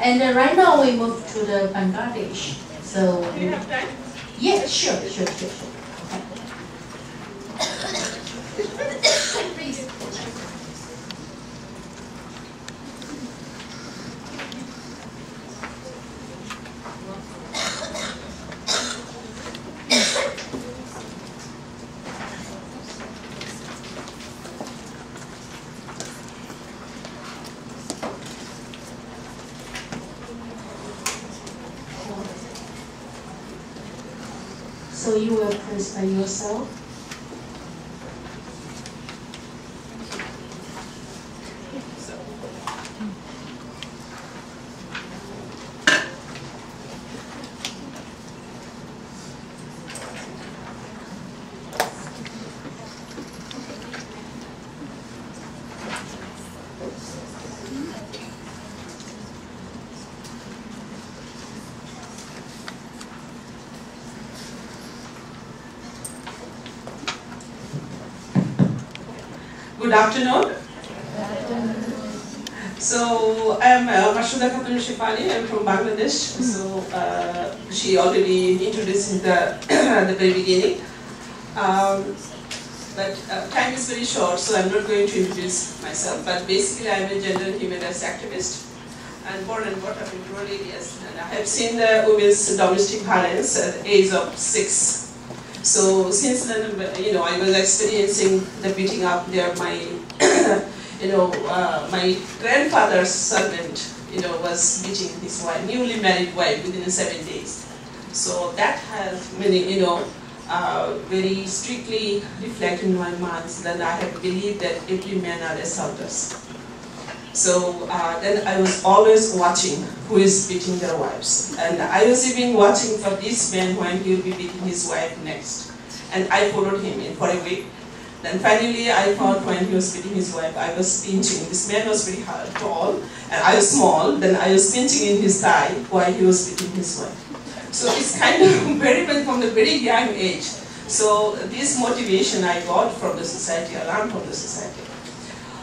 And right now we move to the Bangladesh. So Do you have time? yeah, sure. Okay. Please. So you will press by yourself. Good afternoon. So I'm Mashuda Shefail Khatun. I'm from Bangladesh. So she already introduced in the the very beginning. But time is very short, so I'm not going to introduce myself. But basically, I'm a gender and human rights activist, and born and brought up in rural areas. And I have seen the women's domestic violence at the age of 6. So since then, I was experiencing the beating up there. My, my grandfather's servant, was beating his wife, newly married wife, within 7 days. So that has many, very strictly reflected in my mind that I have believed that every man are assaulters. So then I was always watching who is beating their wives. And I was even watching for this man when he will be beating his wife next. And I followed him in for a week. Then finally I found when he was beating his wife, I was pinching. This man was very tall and I was small. Then I was pinching in his thigh while he was beating his wife. So it's kind of very much from the very young age. So this motivation I got from the society, I learned from the society.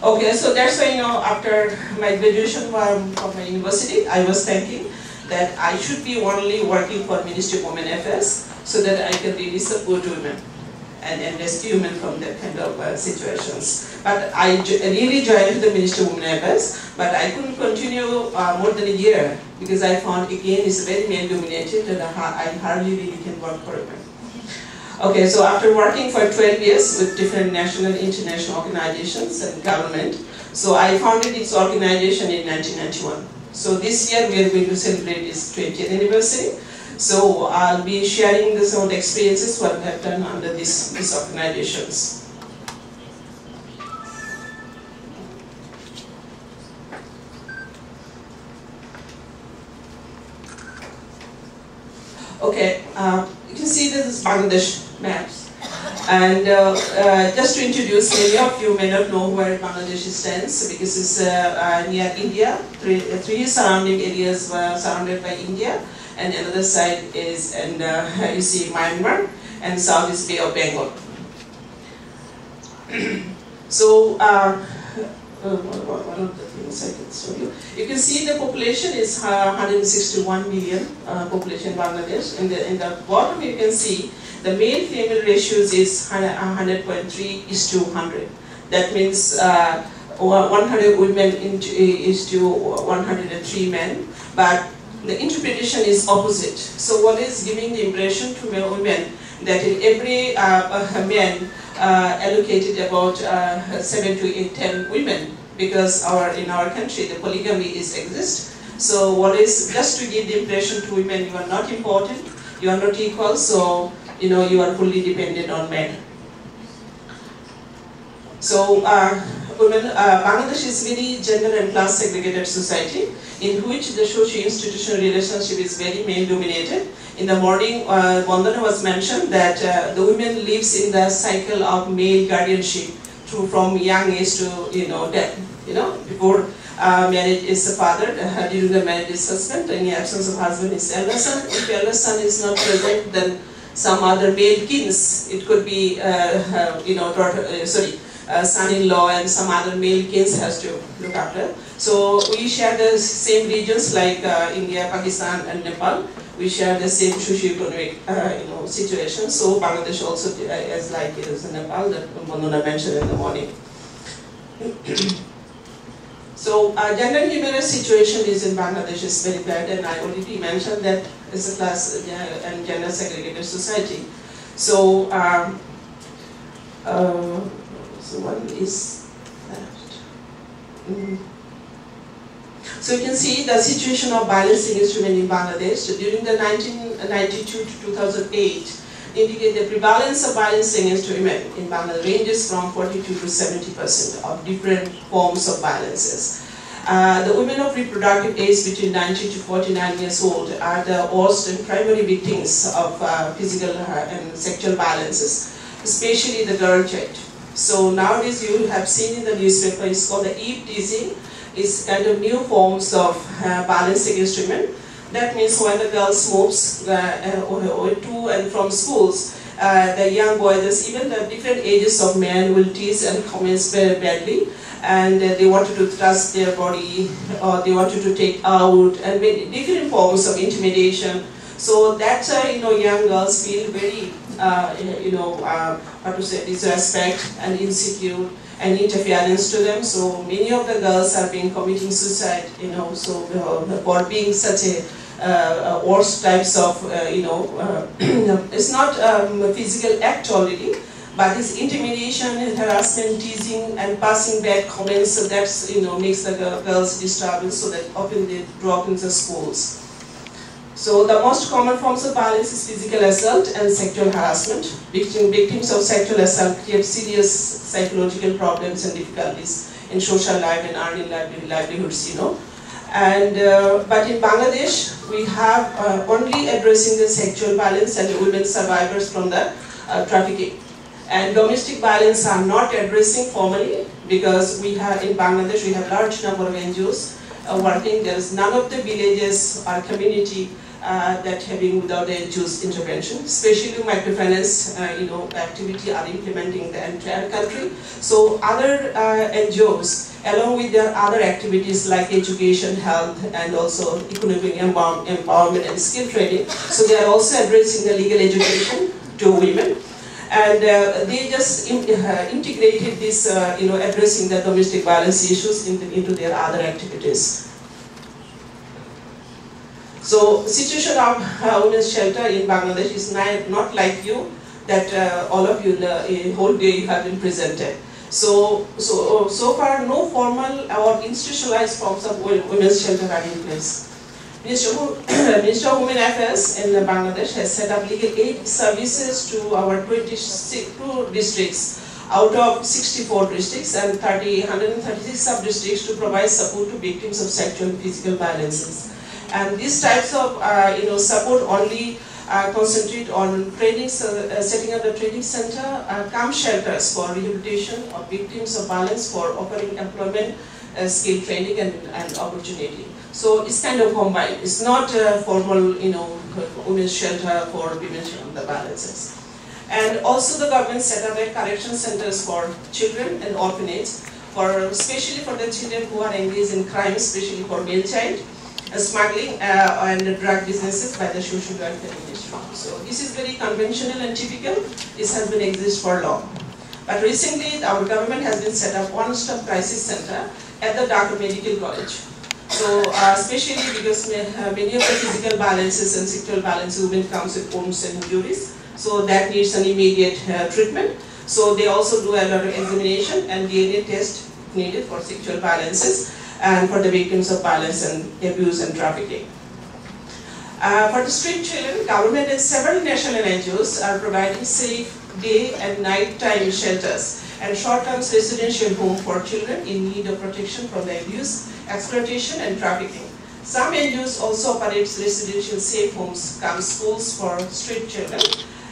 Okay, so that's why, after my graduation from my university, I was thinking that I should be only working for Ministry of Women Affairs so that I can really support women and rescue women from that kind of situations. But I really joined the Ministry of Women Affairs, but I couldn't continue more than a year because I found again it's very male-dominated and I hardly really can work for women. Okay, so after working for 12 years with different national and international organizations and government, so I founded this organization in 1991. So this year we are going to celebrate its 20th anniversary. So I'll be sharing some of the experiences what we have done under these organizations. Okay, you can see this is Bangladesh maps. And just to introduce, many of you may not know where Bangladesh stands because it's near India. Three surrounding areas were surrounded by India, and another side is, and you see Myanmar, and south is Bay of Bengal. So one of the things I can show you. You can see the population is 161 million population in Bangladesh. In the bottom you can see the male-female ratios is 100.3:100. That means 100 women is to 103 men. But the interpretation is opposite. So what is giving the impression to male women that in every man allocated about 7 to 10 women, because in our country the polygamy exists. So what is just to give the impression to women you are not important, you are not equal, so you are fully dependent on men. So Bangladesh is very gender and class segregated society in which the socio-institutional relationship is very male dominated. In the morning, Vandana was mentioned that the women lives in the cycle of male guardianship from young age to death. Before marriage is the father, during the marriage is husband, in the absence of husband is elder son. If elder son is not present, then some other male kins. It could be son-in-law and some other male kins has to look after. So we share the same regions like India, Pakistan and Nepal. We share the same socio-economic situation. So Bangladesh also is like it is in Nepal that Mandana mentioned in the morning. So gender and human rights situation is in Bangladesh is very bad, and I already mentioned that it's a class and gender segregated society. So so one is left. So you can see the situation of violence against women in Bangladesh. So during the 1992 to 2008, indicate the prevalence of violence against women in Bangladesh ranges from 42 to 70% of different forms of violences. The women of reproductive age between 90 to 49 years old are the worst and primary victims of physical and sexual violences, especially the girl child. So nowadays you have seen in the newspaper, it's called the eve teasing. It's kind of new forms of violence against women. That means when the girls moves to and from schools, the young boys, even the different ages of men will tease and comment very badly, and they wanted to touch their body, or they wanted to take out, and different forms of intimidation. So that's young girls feel very disrespect and insecure and interference to them. So many of the girls are being committing suicide, for being such a worst types of, it's not a physical act already, but it's intimidation and harassment, teasing and passing bad comments. So that's, makes the girls disturbed, so that often they drop in the schools. So the most common forms of violence is physical assault and sexual harassment. Victims of sexual assault have serious psychological problems and difficulties in social life and earning livelihoods, And but in Bangladesh, we have only addressing the sexual violence and the women survivors from the trafficking. And domestic violence are not addressing formally, because we have in Bangladesh we have large number of NGOs working. There is none of the villages or community that having without the NGOs intervention, especially microfinance activity are implementing the entire country. So other NGOs, along with their other activities like education, health, and also economic empowerment and skill training, so they are also addressing the legal education to women. And they just integrated this, addressing the domestic violence issues into their other activities. So, situation of women's shelter in Bangladesh is not like you, that all of you, a whole day you have been presented. So far, no formal or institutionalized forms of women's shelter are in place. Ministry of Women Affairs in Bangladesh has set up legal aid services to our 22 districts out of 64 districts and 136 sub-districts to provide support to victims of sexual and physical violences. And these types of support only concentrate on training, setting up the training center, camp shelters for rehabilitation of victims of violence, for offering employment, skill training and opportunity. So it's kind of combined. It's not formal, women's shelter for prevention of the violences. And also the government set up correction centers for children and orphanages, especially for the children who are engaged in crime, especially for male child, smuggling and drug businesses by the social welfare ministry. So this is very conventional and typical. This has been exist for long. But recently, our government has been set up one-stop crisis center at the Dhaka Medical College. So especially because many of the physical violences and sexual violences women comes with wounds and injuries, so that needs an immediate treatment. So they also do a lot of examination and DNA test needed for sexual violences and for the victims of violence and abuse and trafficking. For the street children, government and several national NGOs are providing safe day and night time shelters and short-term residential home for children in need of protection from the abuse, exploitation and trafficking. Some NGOs also operate residential safe homes, schools for street children,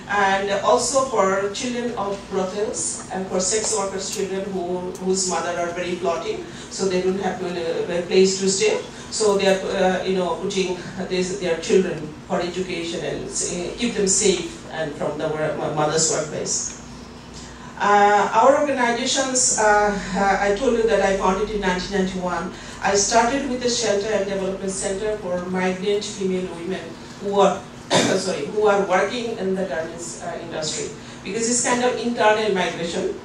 and also for children of brothels and for sex workers children whose mother are very plotting, so they don't have a place to stay. So they are putting their children for education and keep them safe and from the mother's workplace. Our organizations, I told you that I founded in 1991. I started with the Shelter and Development Center for migrant female women who are who are working in the garments industry, because it's kind of internal migration.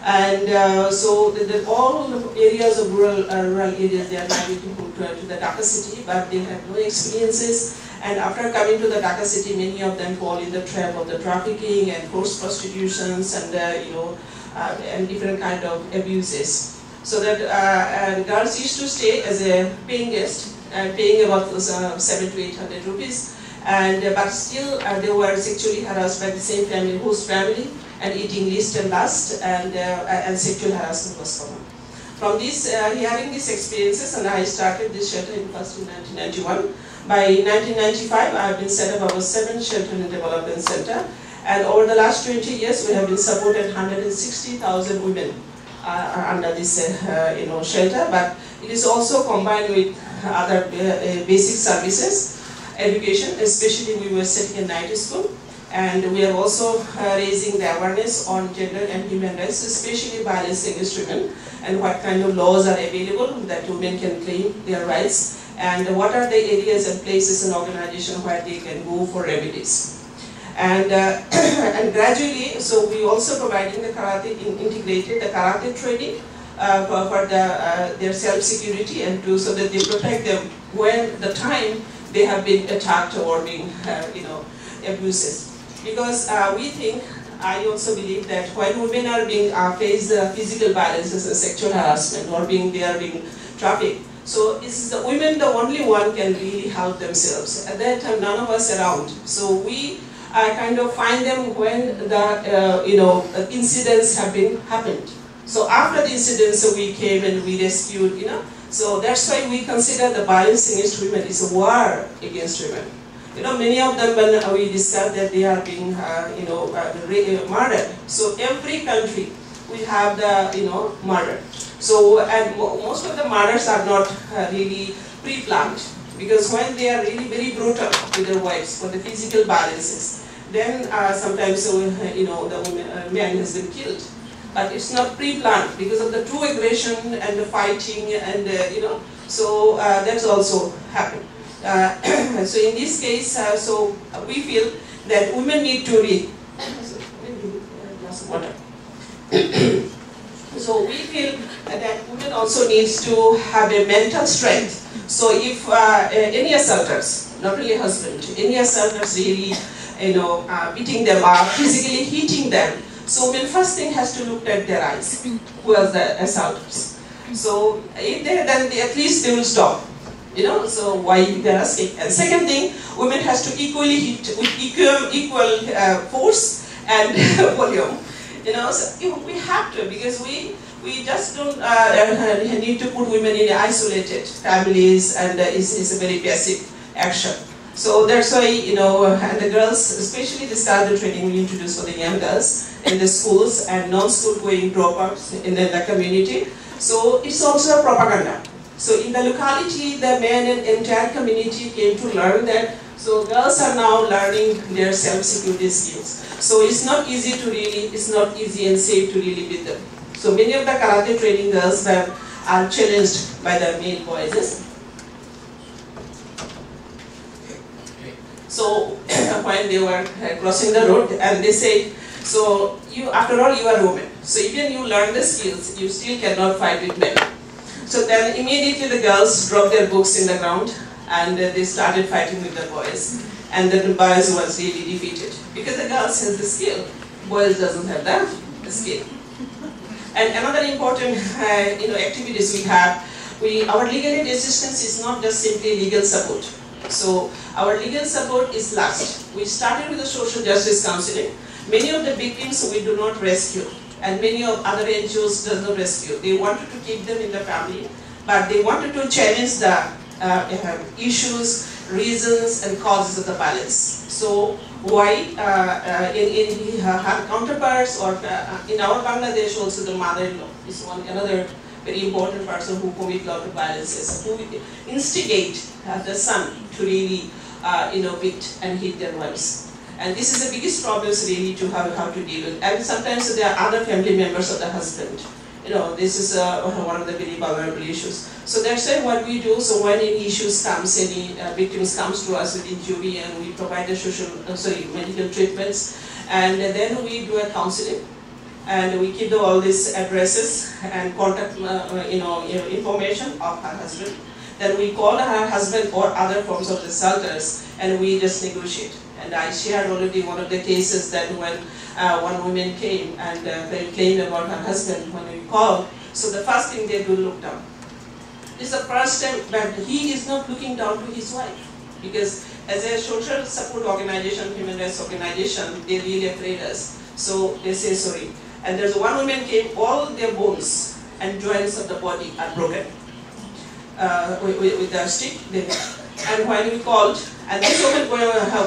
And so all areas of rural areas, they are migrating to the Dhaka city, but they have no experiences. And after coming to the Dhaka city, many of them fall in the trap of the trafficking and forced prostitutions and and different kind of abuses. So that girls used to stay as a paying guest, paying about 700 to 800 rupees, and but still they were sexually harassed by the same family, host family, and eating lust and lust, and sexual harassment was common. From this, hearing these experiences, and I started this shelter in 1991. By 1995, I have been set up our 7th Shelter and Development Center, and over the last 20 years, we have been supported 160,000 women under this shelter. But it is also combined with other basic services, education. Especially, we were setting a night school, and we are also raising the awareness on gender and human rights, especially violence against women, and what kind of laws are available that women can claim their rights, and what are the areas and places and organizations where they can go for remedies. And and gradually, so we also providing the karate, integrated the karate training for their self-security, and so that they protect them when the time they have been attacked or being abuses. Because we think, I also believe that when women are being face physical violences and sexual harassment, or they are being trafficked, so is the women the only one can really help themselves. At that time, none of us around. So we kind of find them when the incidents have happened. So after the incidents, so we came and we rescued. So that's why we consider the violence against women is a war against women. Many of them, when we discuss that they are being murdered. So every country we have the murder. So, and most of the murders are not really pre-planned, because when they are really very brutal with their wives for the physical violences, then sometimes the man has been killed. But it's not pre-planned because of the true aggression and the fighting, and so that's also happened. So in this case, so we feel that women need to read. So we feel that women also needs to have a mental strength. So if any assaulters, not really husband, any assaulters really, beating them up, physically hitting them, so women first thing has to look at their eyes, who are the assaulters. So if they, then at least they will stop. So why they are asking. And second thing, women has to equally hit with equal force and volume. So we have to, because we just don't need to put women in isolated families, and it's a very basic action. So that's why, and the girls, especially this kind of training we introduce for the young girls in the schools and non-school going dropouts in the community. So it's also a propaganda. So in the locality, the men and entire community came to learn that, so girls are now learning their self-security skills. So it's not easy and safe to really beat them. So many of the karate training girls are challenged by the male boys. So when they were crossing the road, and they said, so after all you are a woman. So even you learn the skills, you still cannot fight with men. So then immediately the girls dropped their books in the ground, and they started fighting with the boys. And then the boys was really defeated, because the girls has the skill, boys doesn't have the skill. And another important activities we have, our legal aid assistance is not just simply legal support. So our legal support is last. We started with the social justice counseling. Many of the victims we do not rescue, and many of other NGOs does not rescue. They wanted to keep them in the family, but they wanted to challenge the issues, reasons, and causes of the violence. So why in her counterparts, or in our Bangladesh also, the mother-in-law is another very important person who commit a lot of violences, who instigate the son to really beat and hit their wives. And this is the biggest problems really to how to deal with. And sometimes there are other family members of the husband. You know, this is one of the very vulnerable issues. So that's why what we do, so when any issues comes, any victims comes to us with injury, and we provide the medical treatments, and then we do a counseling, and we keep all these addresses and contact information of her husband. Then we call her husband or other forms of the shelters, and we just negotiate. And I shared already one of the cases that when one woman came and claimed about her husband when we called. So the first thing they do, look down. This is the first time that he is not looking down to his wife, because as a social support organization, human rights organization, they really afraid us. So they say sorry. And there's one woman came, all their bones and joints of the body are broken with the stick. And when we called, and this woman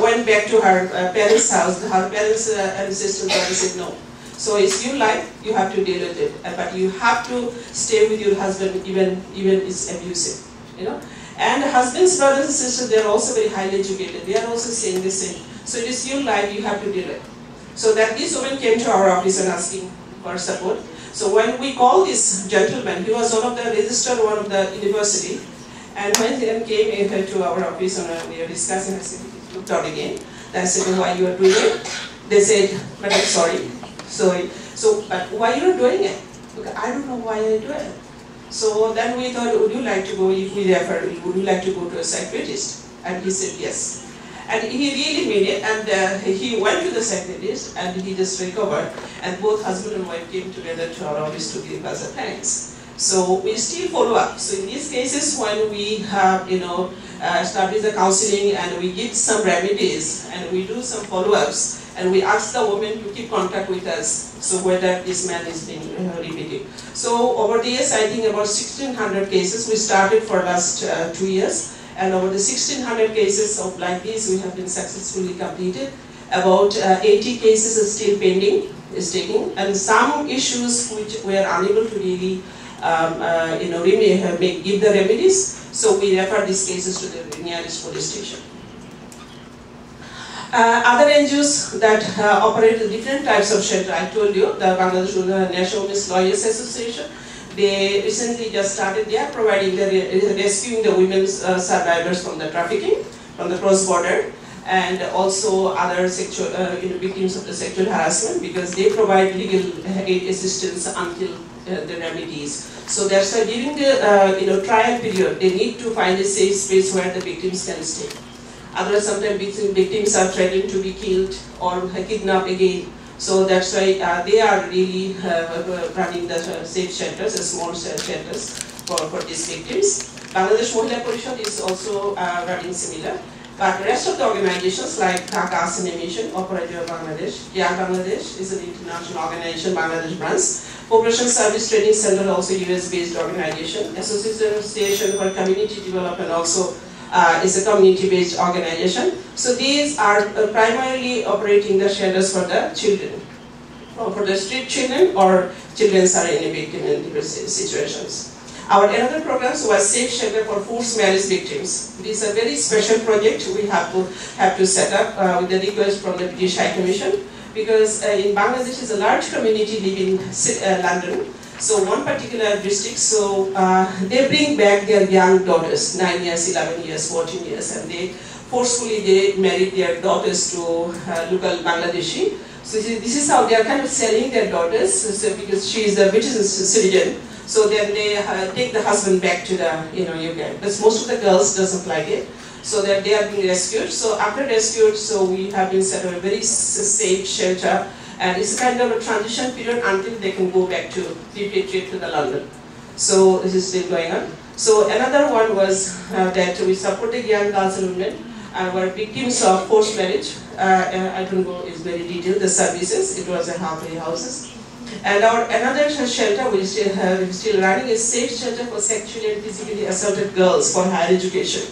went back to her parents' house, her parents and sisters said no. So it's your life, you have to deal with it, but you have to stay with your husband even it's abusive, you know. And husbands, brothers and sisters, they are also very highly educated. They are also saying the same. So it is your life, you have to deal with it. So that this woman came to our office and asking for support. So when we called this gentleman, he was one of the registered one of the university. And when they came to our office and we were discussing, I said, he looked out again. I said, why you are doing it? They said, but I'm sorry. But why you are doing it? Because I don't know why I do it. So then we thought, would you like to go, if we refer, would you like to go to a psychiatrist? And he said, yes. And he really meant it, and he went to the psychiatrist and he just recovered. And both husband and wife came together to our office to give us a thanks. So we still follow up. So in these cases, when we have, established the counseling and we give some remedies and we do some follow-ups and we ask the woman to keep contact with us, so whether this man is being repeated. So over the years, I think about 1,600 cases we started for last 2 years, and over the 1,600 cases of like this, we have been successfully completed. About 80 cases are still pending, and some issues which we are unable to really give the remedies, so we refer these cases to the nearest police station. Other NGOs that operate different types of shelter, I told you, the Bangladesh National Women's Lawyers Association, they recently just started, they are providing, rescuing the women's survivors from the trafficking, from the cross-border, and also other sexual, victims of the sexual harassment, because they provide legal aid assistance until the remedies. So that's why during the trial period, they need to find a safe space where the victims can stay. Otherwise, sometimes victims are threatened to be killed or kidnapped again. So that's why they are really running the safe shelters, small shelters for these victims. Bangladesh Mahila Parishad is also running similar. But the rest of the organizations like Dhaka Asana Mission, Operator Bangladesh, Young Bangladesh is an international organization, Bangladesh branch. Population Service Training Center, also US-based organization. Association for Community Development also is a community-based organization. So these are primarily operating the shelters for the children, for the street children or children are in different situations. Our another program was Safe Shelter for Forced Marriage Victims. This is a very special project we have to set up with the request from the British High Commission, because in Bangladesh is a large community living in London. So one particular district, so they bring back their young daughters, 9 years, 11 years, 14 years, and they forcefully marry their daughters to local Bangladeshi. So this is how they are kind of selling their daughters, so because she is a British citizen. So then they take the husband back to the UK. Because most of the girls doesn't like it. So that they are being rescued. So after rescued, so we have been set up a very safe shelter, and it's kind of a transition period until they can go back to repatriate to the London. So this is still going on. So another one was that we supported young girls and women who were victims of forced marriage. I don't know, it's very detailed, the services. It was a halfway houses. And our another shelter we still running is Safe Shelter for Sexually and Physically Assaulted Girls for Higher Education.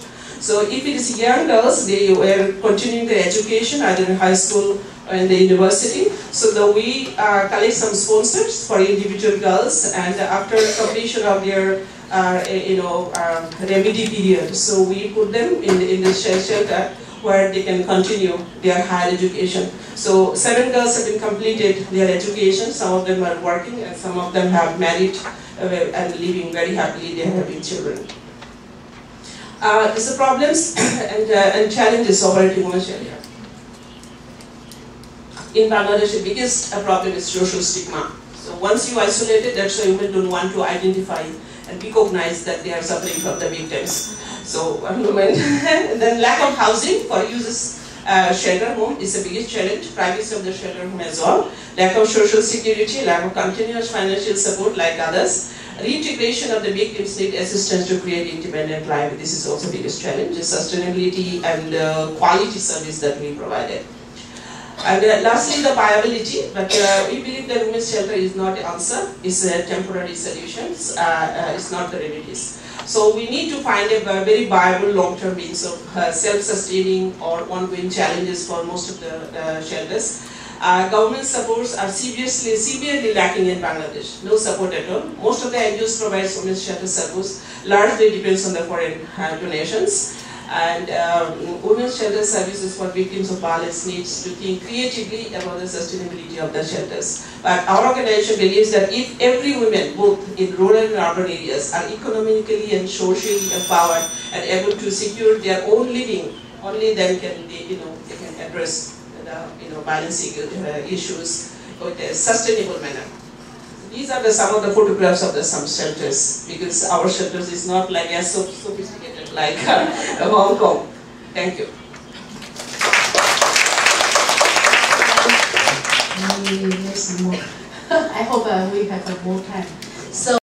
So if it is young girls, they were continuing their education either in high school or in the university. So we collect some sponsors for individual girls, and after completion of their remedy period, so we put them in the shelter where they can continue their higher education. So 7 girls have been completed their education. Some of them are working, and some of them have married and living very happily. They have having children. These are problems and challenges operating women's area. In Bangladesh, the biggest problem is social stigma. So once you isolate it, that's why women don't want to identify and recognize that they are suffering from the victims. So women, then lack of housing for users. Shelter home is the biggest challenge, privacy of the shelter home as well. Lack of social security, lack of continuous financial support like others. Reintegration of the victims need assistance to create independent life. This is also the biggest challenge, the sustainability and quality service that we provided. And lastly, the viability, but we believe that women's shelter is not the answer, it's a temporary solutions, it's not the remedies. So we need to find a very viable long-term means of self-sustaining or ongoing challenges for most of the shelters. Government supports are severely lacking in Bangladesh, no support at all. Most of the NGOs provide women's shelter service, largely depends on the foreign donations. And women's shelter services for victims of violence needs to think creatively about the sustainability of the shelters. But our organization believes that if every woman, both in rural and urban areas, are economically and socially empowered and able to secure their own living, only then can they, they can address the balancing issues with a sustainable manner. These are some of the photographs of some shelters, because our shelters is not like as sophisticated like Hong Kong. Thank you. I hope we have more time. So.